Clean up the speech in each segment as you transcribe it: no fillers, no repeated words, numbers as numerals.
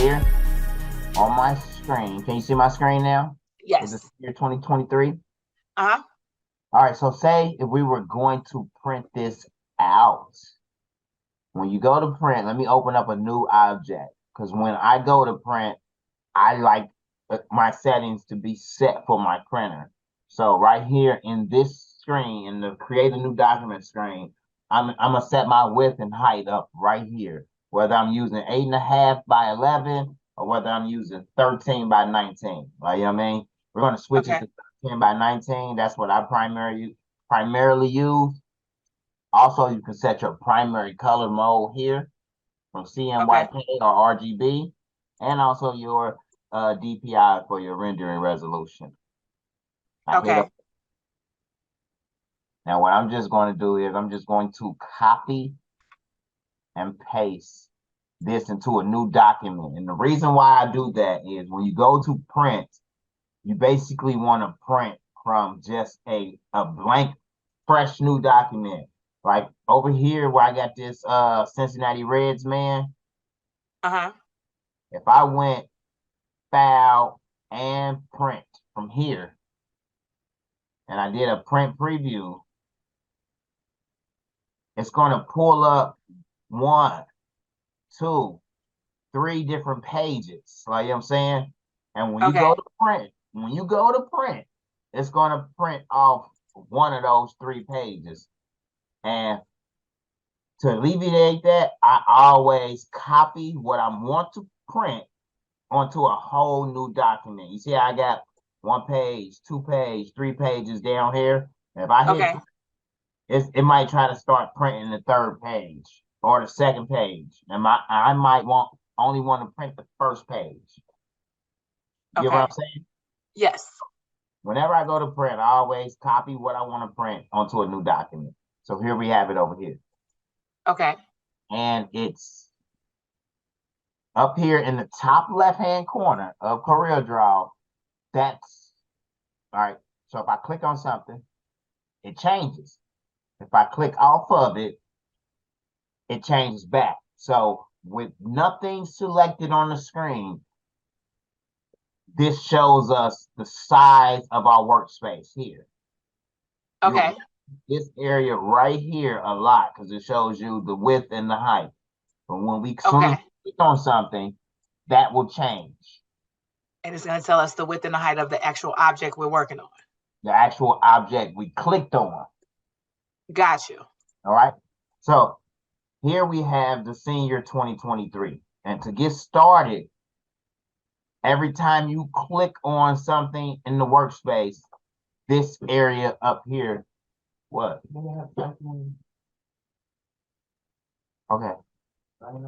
here on my screen. Can you see my screen now? Yes. Is this year 2023? Uh-huh. All right, so say if we were going to print this out. When you go to print, let me open up a new object. Because when I go to print, I like my settings to be set for my printer. So right here in this screen, in the create a new document screen, I'm gonna set my width and height up right here. Whether I'm using 8.5 by 11 or whether I'm using 13 by 19. Like, you know what I mean? We're gonna switch it to 13 by 19. That's what I primarily use. Also, you can set your primary color mode here from CMYK or RGB, and also your DPI for your rendering resolution. Now, what I'm just going to do is I'm just going to copy and paste this into a new document. And the reason why I do that is when you go to print, you basically want to print from just a blank, fresh new document. Like over here where I got this Cincinnati Reds, man. If I went file and print from here, and I did a print preview, it's going to pull up 1, 2, 3 different pages. Like, you know what I'm saying? And when you go to print, it's going to print off one of those 3 pages. And to alleviate that, I always copy what I want to print onto a whole new document. You see, I got 1 page, 2 page, 3 pages down here. And if I hit it might try to start printing the 3rd page or the 2nd page. And I might only want to print the 1st page. You get what I'm saying? Yes. Whenever I go to print, I always copy what I want to print onto a new document. So here we have it over here. And it's up here in the top left-hand corner of Coreldraw. That's all right. So if I click on something, it changes. If I click off of it, it changes back. So with nothing selected on the screen, this shows us the size of our workspace here. This area right here a lot because it shows you the width and the height. But when we click on something, that will change. And it's going to tell us the width and the height of the actual object we're working on. The actual object we clicked on. Got you. All right. So here we have the senior 2023. And to get started, every time you click on something in the workspace, this area up here, what? Okay. Okay. I don't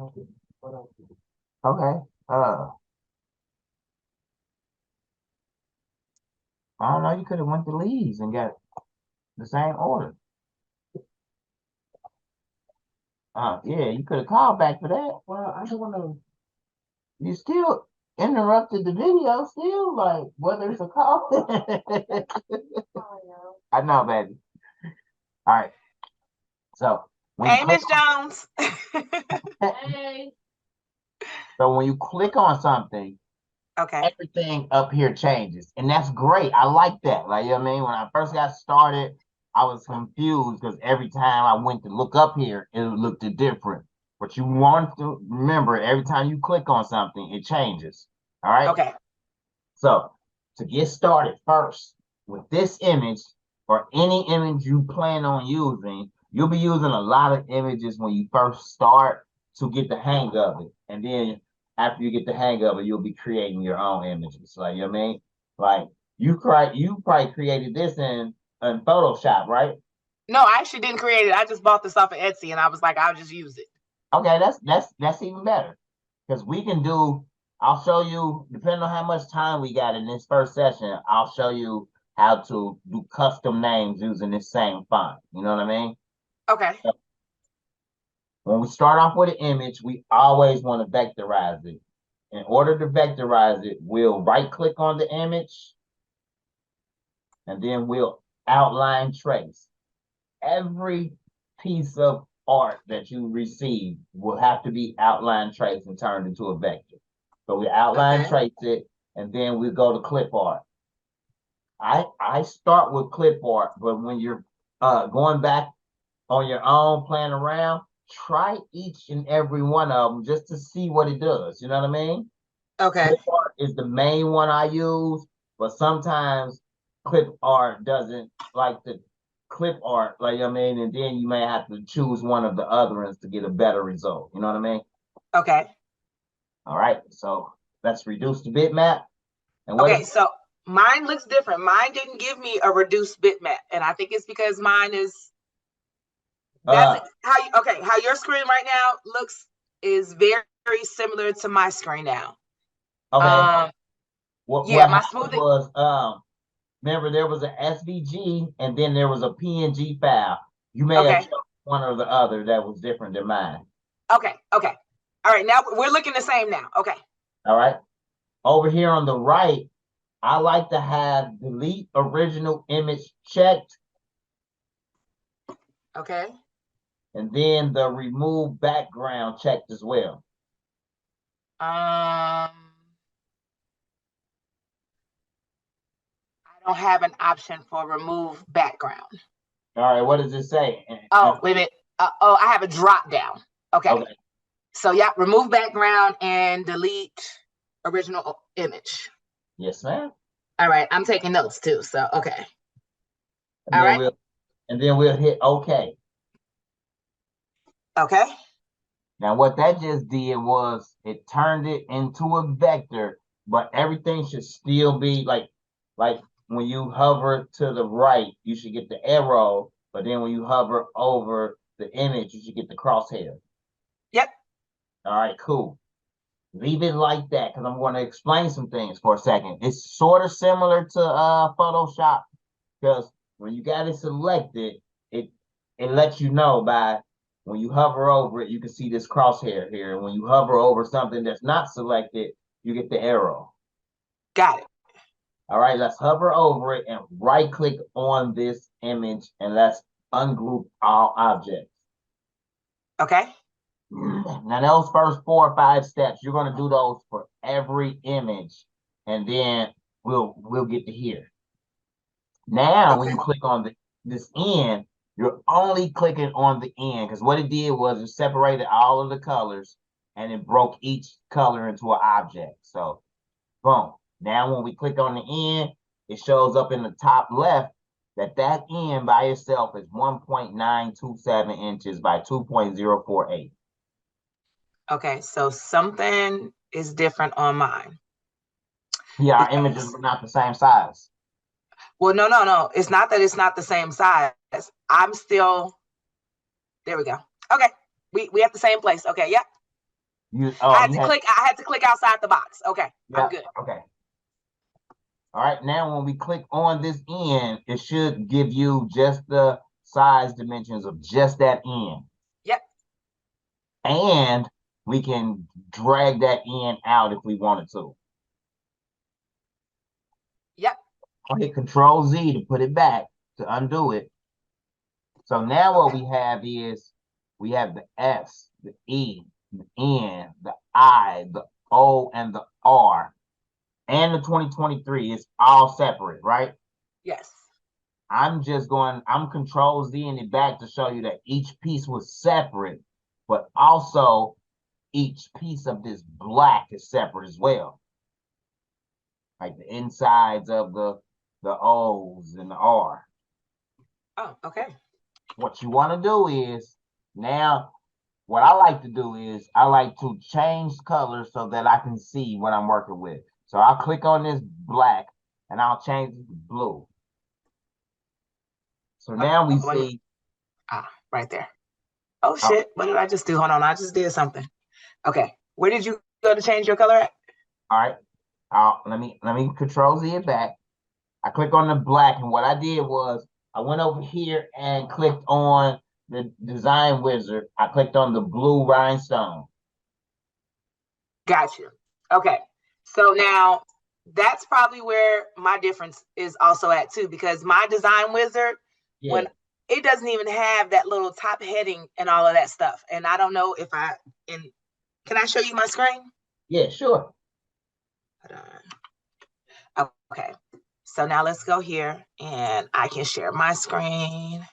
know, you could have went to Lee's and got the same order. Yeah, you could have called back for that. Well, I don't want to. You still interrupted the video, still, like, whether it's a call. I know, baby. All right. So, hey, Miss Jones. Hey. So, when you click on something, everything up here changes. And that's great. I like that. Like, you know what I mean? When I first got started, I was confused because every time I went to look up here, it looked different. But you want to remember, every time you click on something, it changes. All right? So, to get started first, with this image, or any image you plan on using, you'll be using a lot of images when you first start to get the hang of it. And then after you get the hang of it, you'll be creating your own images. Like, you know what I mean? Like, you probably created this in Photoshop, right? No, I actually didn't create it. I just bought this off of Etsy, and I was like, I'll just use it. Okay, that's even better. Because we can do, I'll show you, depending on how much time we got in this first session, I'll show you how to do custom names using this same font. You know what I mean? So when we start off with an image, we always want to vectorize it. In order to vectorize it, we'll right-click on the image, and then we'll outline trace. Every piece of art that you receive will have to be outline traced and turned into a vector. So we outline Okay. trace it, and then we go to clip art. I start with clip art, but when you're going back on your own, playing around, try each and every one of them just to see what it does. You know what I mean? Okay. Clip art is the main one I use, but sometimes clip art doesn't like the clip art, like you know what I mean, and then you may have to choose one of the other ones to get a better result. You know what I mean? Okay. All right, so let's reduce the bitmap. And what Okay. if So mine looks different. Mine didn't give me a reduced bitmap, and I think it's because mine is that's uh how you, okay, how your screen right now looks is very, very similar to my screen now. okay, what Yeah, what my happened smoothing. was remember there was an SVG and then there was a PNG file. You may have Okay. chose one or the other that was different than mine. Okay. Okay. All right. Now we're looking the same now. Okay. All right. Over here on the right, I like to have delete original image checked Okay. and then the remove background checked as well. I don't have an option for remove background. All right, what does it say? Oh, wait a minute. Oh, I have a drop down. Okay. Okay. So yeah, remove background and delete original image. Yes, ma'am. All right. I'm taking notes too. So okay. And All then right. we'll hit OK. Okay. Now, what that just did was it turned it into a vector, but everything should still be like when you hover to the right, you should get the arrow, but then when you hover over the image, you should get the crosshair. Yep. All right, cool. Leave it like that because I'm going to explain some things for a second. It's sort of similar to Photoshop because when you got it selected, it it lets you know by when you hover over it, you can see this crosshair here. And when you hover over something that's not selected, you get the arrow. Got it. All right, let's hover over it and right click on this image and let's ungroup all objects. Okay. Now those first 4 or 5 steps, you're going to do those for every image, and then we'll get to here. Now, when Okay. you click on this end, you're only clicking on the end because what it did was it separated all of the colors and it broke each color into an object. So, boom. Now, when we click on the end, it shows up in the top left that end by itself is 1.927 inches by 2.048. Okay. So something is different on mine Yeah, our images because are not the same size. well, no. It's not that it's not the same size. I'm still there we go. Okay. We have the same place. Okay, yep. I had You to had, click, I had to click outside the box. Okay, I'm yeah, good. okay. All right, now when we click on this end, it should give you just the size dimensions of just that end. Yep. And we can drag that end out if we wanted to. Yep. I'll hit Control Z to put it back, to undo it. So now what we have is we have the S, the E, the N, the I, the O, and the R, and the 2023. It's all separate, right? Yes. I'm Control Z in it back to show you that each piece was separate, but also each piece of this black is separate as well. Like the insides of the O's and the R. Oh, okay. What you want to do is now what I like to do is I like to change colors so that I can see what I'm working with. So I'll click on this black and I'll change it to blue. So now we see right there. Oh shit. What did I just do? Hold on. I just did something. Okay. Where did you go to change your color at? all right. Let me Control Z it back. I click on the black, and what I did was I went over here and clicked on the design wizard. I clicked on the blue rhinestone. Got you. Okay. So now that's probably where my difference is also at too, because my design wizard, Yeah. when it doesn't even have that little top heading and all of that stuff. And I don't know if can I show you my screen? Yeah, sure. Okay, so now let's go here and I can share my screen.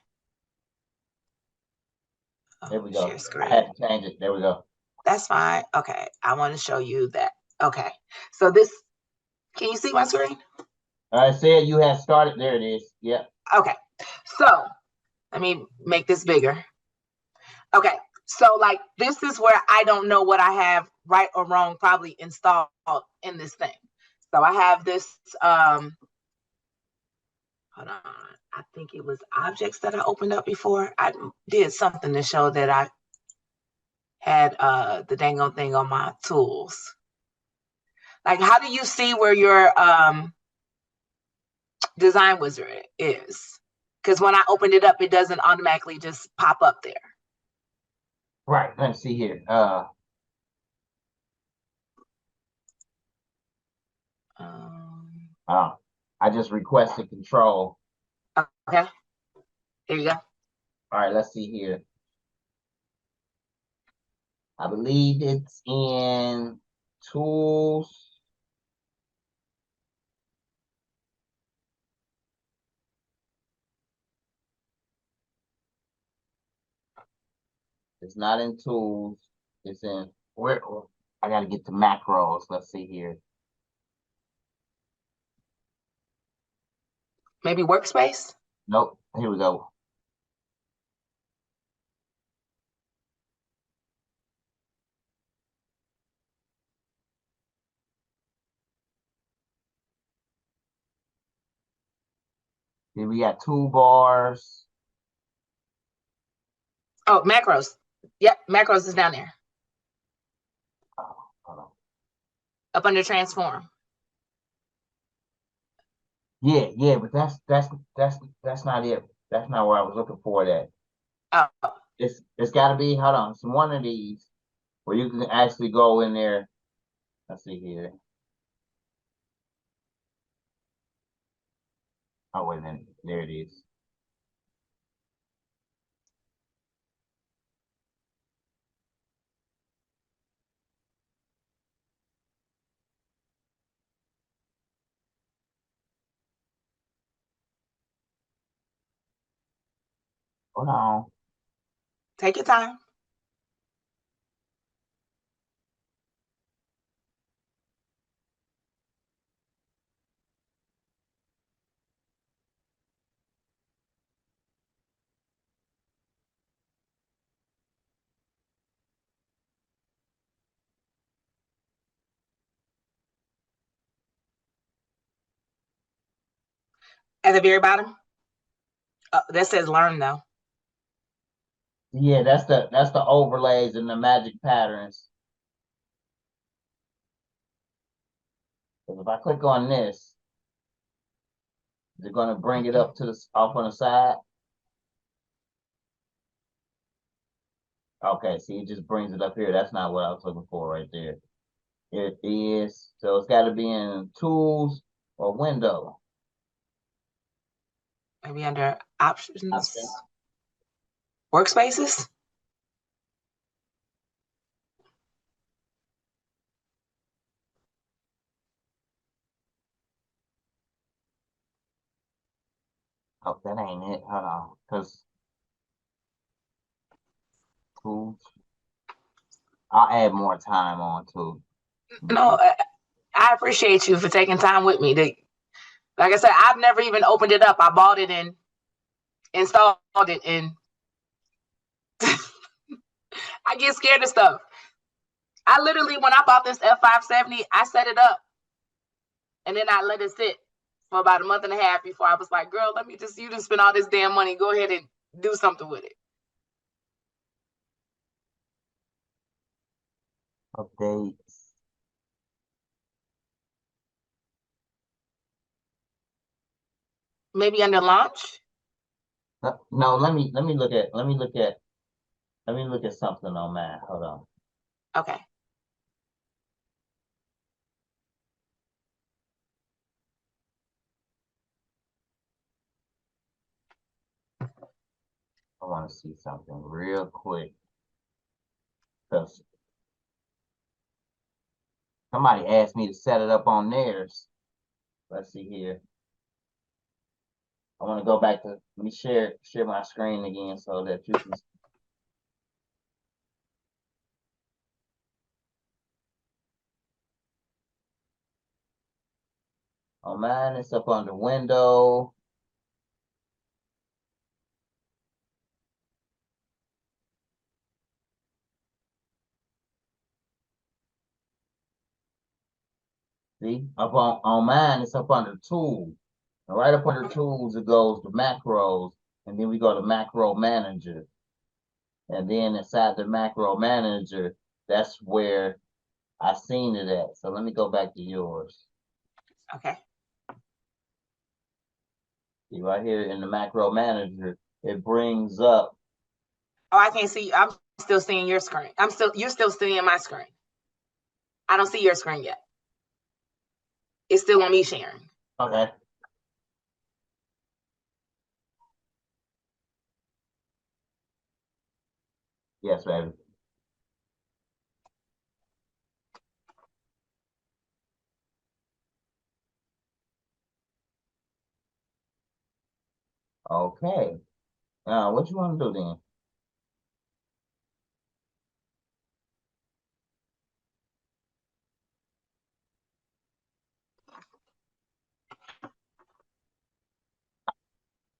There we go. Share screen. I had to change it. There we go. That's fine. Okay, I want to show you that. Okay, so this, can you see my screen? I said you had started. There it is. Yeah. Okay, so let me make this bigger. Okay, so like this is where I don't know what I have right or wrong probably installed in this thing. So I have this, hold on, I think it was objects that I opened up before. I did something to show that I had the dang on thing on my tools. Like, how do you see where your design wizard is? Because when I opened it up, it doesn't automatically just pop up there. Right. Let's see here. I just requested control. Okay. There you go. All right. Let's see here. I believe it's in tools. It's not in tools. It's in where I gotta get to macros. Let's see here. Maybe workspace? Nope. Here we go. Here we got toolbars. Oh, macros. Yep, macros is down there. Oh, hold on. Up under transform. Yeah, but that's not it. That's not where I was looking for that. Oh, It's gotta be, hold on, it's one of these where you can actually go in there. Let's see here. Oh, wait a minute. There it is. Hold on. take your time. At the very bottom. That says learn though. Yeah, that's the overlays and the magic patterns. Because if I click on this, is it going to bring it up to the off on the side? Okay, see, it just brings it up here. That's not what I was looking for right there. It is, so it's got to be in tools or window. Maybe under options. Workspaces. Oh, that ain't it. Hold on, because tools. I'll add more time on too. No, I appreciate you for taking time with me. Like I said, I've never even opened it up. I bought it and installed it, and I get scared of stuff. I literally, when I bought this F570, I set it up and then I let it sit for about a month and a half before I was like, girl, let me just, you just spend all this damn money. Go ahead and do something with it. Updates. Maybe under launch. No, let me look at something on that. Hold on. Okay. I want to see something real quick. Cause Somebody asked me to set it up on theirs. Let's see here. I want to go back to, let me share my screen again so that you can see. On mine, it's up under window. See, up on mine, it's up under tools. And right up under tools, it goes to macros, and then we go to macro manager. And then inside the macro manager, that's where I seen it at. So let me go back to yours. Okay. See right here in the macro manager, it brings up. Oh, I can't see. I'm still seeing your screen. You're still seeing my screen. I don't see your screen yet. It's still on me sharing. Okay. Yes, baby. Okay. What you want to do then?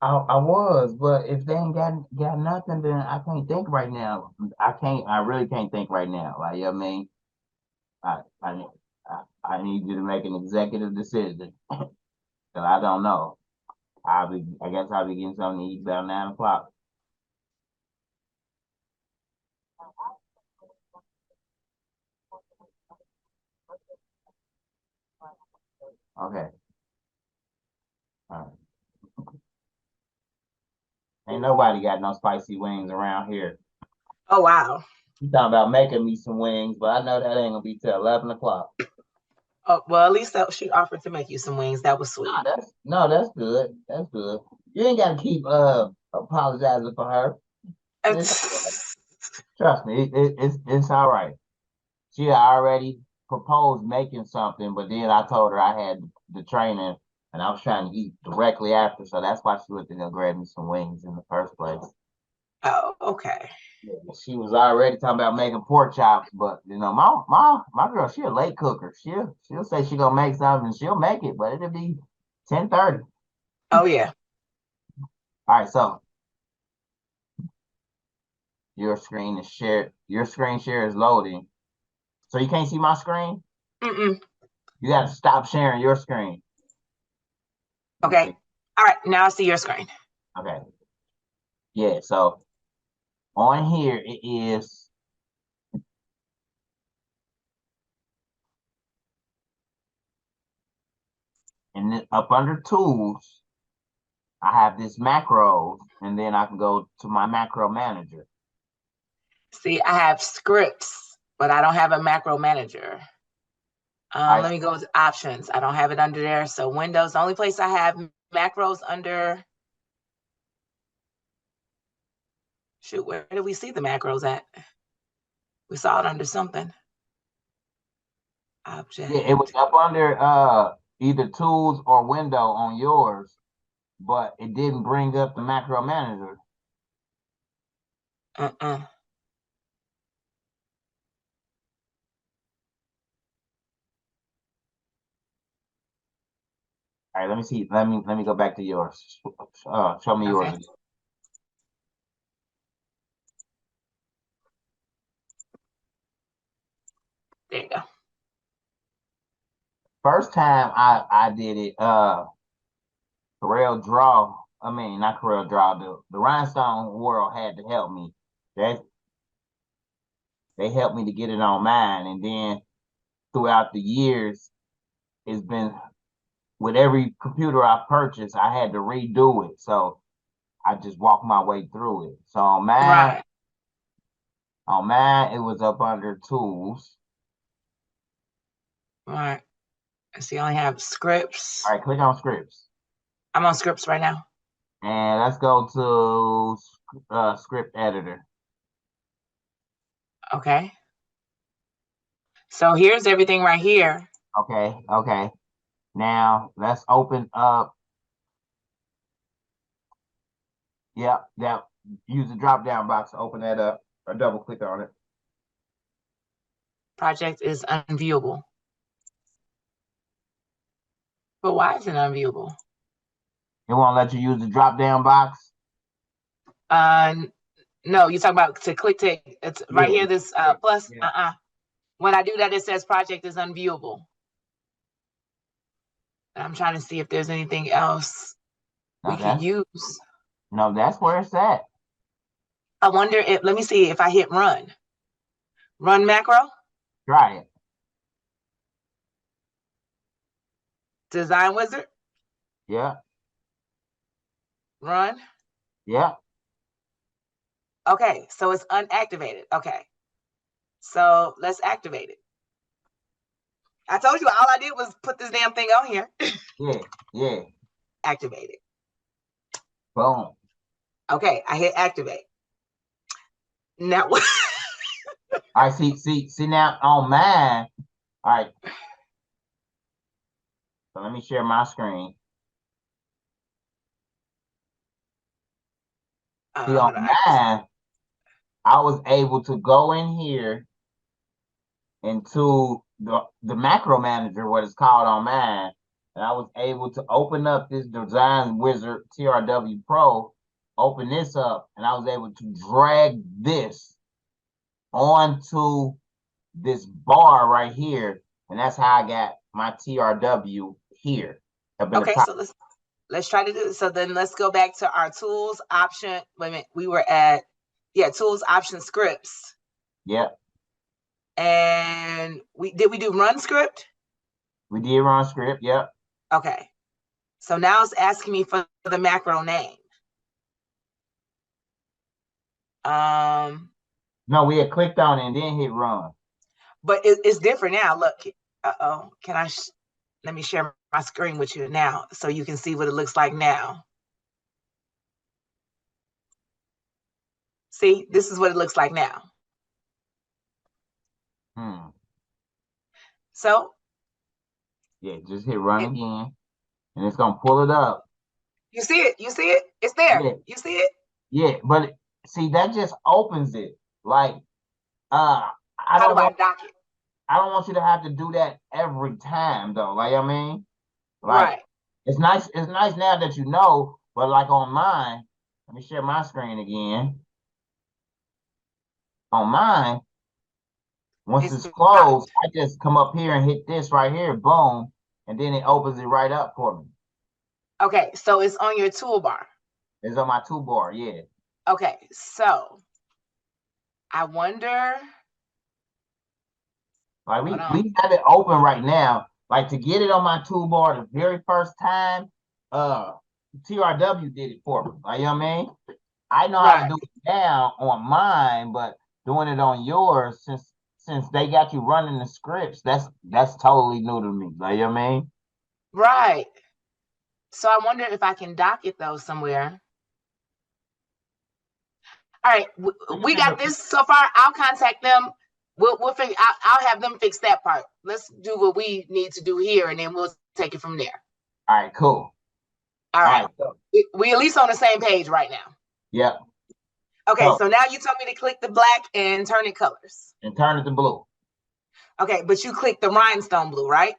I was, but if they ain't got nothing, then I can't think right now. I really can't think right now. Like, you know what I mean? I I I need you to make an executive decision. Cause I don't know. I guess I'll be getting something to eat about 9 o'clock. Okay. All right. Ain't nobody got no spicy wings around here. Oh, wow. You talking about making me some wings, but I know that ain't gonna be till 11 o'clock. Oh, well, at least she offered to make you some wings. That was sweet. That's good. That's good. You ain't gotta keep apologizing for her. Trust me, it's all right. She had already proposed making something, but then I told her I had the training and I was trying to eat directly after, so that's why she went to go grab me some wings in the first place. Oh, okay. Yeah, she was already talking about making pork chops, but you know, my girl, she a late cooker. She'll say she gonna make something, and she'll make it, but it'll be 10:30. Oh, yeah. All right, so your screen is shared. Your screen share is loading, so you can't see my screen. Mm-mm. You got to stop sharing your screen. Okay. All right. Now I see your screen. Okay. Yeah. So on here it is. And then up under tools, I have this macros, and then I can go to my macro manager. See, I have scripts, but I don't have a macro manager. Let me go to options. I don't have it under there. So Windows, the only place I have macros under. Shoot, where did we see the macros at? We saw it under something. Object. Yeah, it was up under either tools or window on yours, but it didn't bring up the macro manager. Uh-uh. All right, let me see. Let me go back to yours. Show me yours. Okay. There you go. First time I did it, Coreldraw. I mean, not Coreldraw. The Rhinestone world had to help me. They helped me to get it on mine, and then throughout the years, it's been with every computer I purchased, I had to redo it. So I just walked my way through it. So Right. on mine, it was up under tools. Right. I see. I only have scripts. All right, click on scripts. I'm on scripts right now. And let's go to script editor. Okay. So here's everything right here. Okay, okay. Now let's open up. Yep, use the drop down box to open that up or double click on it. Project is unviewable. But why is it unviewable? It won't let you use the drop down box. No, you're talking about to click to it's right here, this plus. Yeah. When I do that, it says project is unviewable. I'm trying to see if there's anything else we can use. No, that's where it's at. I wonder if, let me see if I hit run. Run macro. Try it. Design wizard. Yeah. Run. Yeah. Okay, so it's unactivated. Okay. So let's activate it. I told you all I did was put this damn thing on here. Yeah. Activate it. Boom. Okay, I hit activate. Now all right, see now on mine. All right. So let me share my screen. See on mine, I was able to go in here into the macro manager, what it's called on mine, and I was able to open up this Design Wizard TRW Pro, open this up, and I was able to drag this onto this bar right here, and that's how I got my TRW here. Okay, so let's try to do this. So then let's go back to our tools option. Wait a minute, we were at tools option scripts. Yep. And we do run script? We did run script, yep. Okay. So now it's asking me for the macro name. No, we had clicked on it and then hit run. But it's different now. Look, can I let me share my screen with you now so you can see what it looks like now. See, this is what it looks like now. So yeah, just hit run again, and it's gonna pull it up. You see it? You see it? It's there. Yeah. You see it? Yeah, but see, that just opens it. Like, I How do I dock it? I don't want you to have to do that every time, though. Like, I mean, like, right. It's nice now that you know, but like on mine, let me share my screen again. On mine, once it's closed, I just come up here and hit this right here, boom, and then it opens it right up for me. Okay, so it's on your toolbar. It's on my toolbar, yeah. Okay, so I wonder. Like we have it open right now. Like to get it on my toolbar the very first time, TRW did it for me. Like, you know what I mean? I know how to do it now on mine, but doing it on yours, since they got you running the scripts, that's totally new to me. Like, you know what I mean? Right. So I wonder if I can dock it though somewhere. All right, we got this so far. I'll contact them. We'll figure. I'll have them fix that part. Let's do what we need to do here, and then we'll take it from there. All right, cool. All right. We at least on the same page right now. Yep. Okay, so now you told me to click the black and turn it colors. And turn it to blue. Okay, but you clicked the rhinestone blue, right?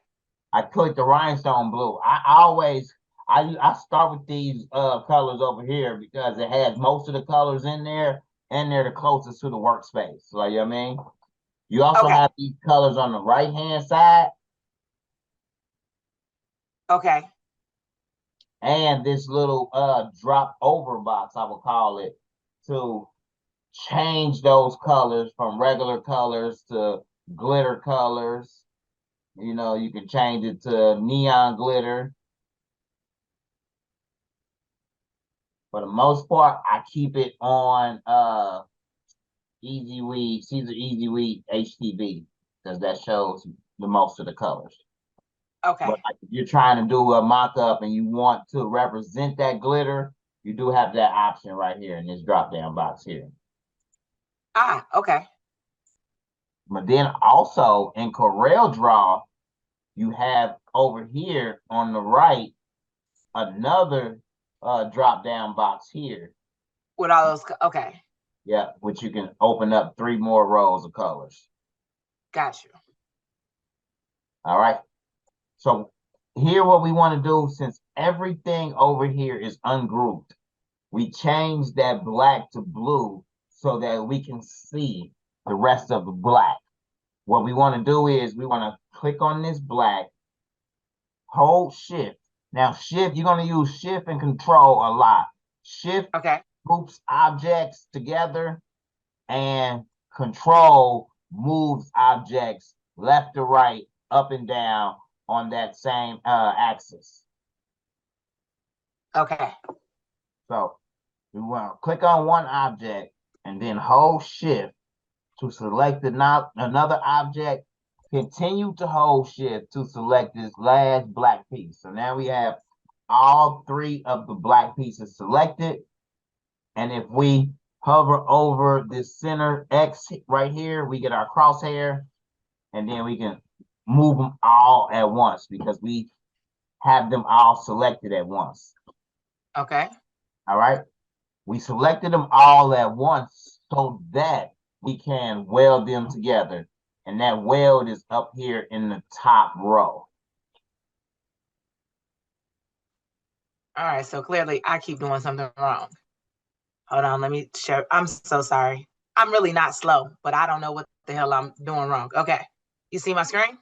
I clicked the rhinestone blue. I start with these colors over here because it has most of the colors in there, and they're the closest to the workspace. Like, you know what I mean? You also have these colors on the right-hand side. Okay. And this little drop over box, I would call it, to change those colors from regular colors to glitter colors. You know, you can change it to neon glitter. For the most part, I keep it on Caesar Easy Weed HTV because that shows the most of the colors. Okay. But like if you're trying to do a mock-up and you want to represent that glitter, you do have that option right here in this drop-down box here. Okay. But then also in Coreldraw, you have over here on the right another drop down box here. With all those, okay. Yeah, which you can open up 3 more rows of colors. Got you. All right. So here what we want to do, since everything over here is ungrouped, we change that black to blue so that we can see the rest of the black. What we want to do is we want to click on this black, hold shift. Now shift, you're going to use shift and control a lot. Shift groups objects together, and control moves objects left to right, up and down on that same axis. Okay. So we want to click on one object and then hold shift to select another object. Continue to hold shift to select this last black piece. So now we have all 3 of the black pieces selected. And if we hover over this center X right here, we get our crosshair, and then we can move them all at once because we have them all selected at once. Okay. All right. We selected them all at once so that we can weld them together. And that weld is up here in the top row. All right. So clearly I keep doing something wrong. Hold on. Let me share. I'm so sorry. I'm really not slow, but I don't know what the hell I'm doing wrong. Okay. You see my screen?